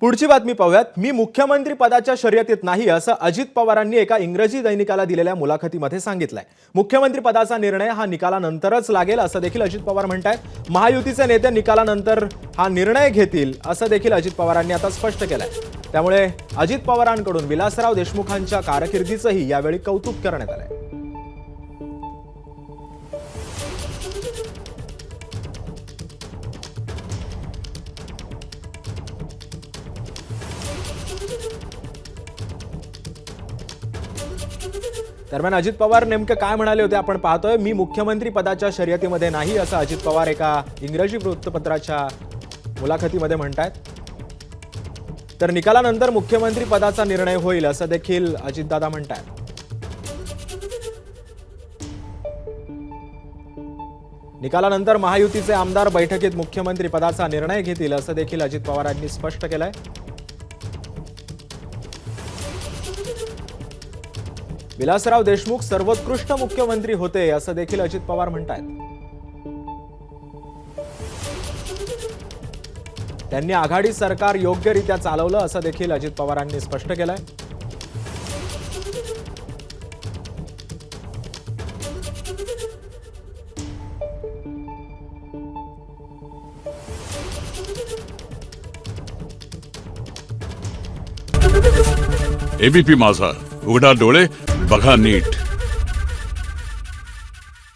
पुढची बातमी पाहूयात। मी मुख्यमंत्री पदाच्या शर्यतीत नाही असं अजित पवारांनी एका इंग्रजी दैनिकाला दिलेल्या मुलाखतीमध्ये सांगितलंय। मुख्यमंत्री पदाचा निर्णय हा निकालानंतरच लागेल असं देखील अजित पवार म्हणतात। महायुतीचे नेते निकालानंतर हा निर्णय घेतील असं देखील अजित पवारांनी आता स्पष्ट केलंय। त्यामुळे अजित पवारांकडून विलासराव देशमुखांच्या कारकिर्दीचंही यावेळी कौतुक करण्यात आलंय। दरम्यान अजित पवार नेमके काय म्हणाले होते आपण पाहतोय। मी मुख्यमंत्री पदाच्या शर्यतीमध्ये नाही असं अजित पवार एका इंग्रजी वृत्तपत्राच्या मुलाखतीमध्ये म्हणतात। तर निकालानंतर मुख्यमंत्री पदाचा निर्णय होईल असं देखील अजितदादा म्हणतात। निकालानंतर महायुतीचे आमदार बैठकीत मुख्यमंत्री पदाचा निर्णय घेतील असं देखील अजित पवारांनी स्पष्ट केलंय। विलासराव देशमुख सर्वोत्कृष्ट मुख्यमंत्री होते असं देखील अजित पवार म्हणतात। त्यांनी आघाडी सरकार योग्यरित्या चालवलं असं देखील अजित पवारांनी स्पष्ट केलंय। एबीपी माझा, उघडा डोळे बघा नीट।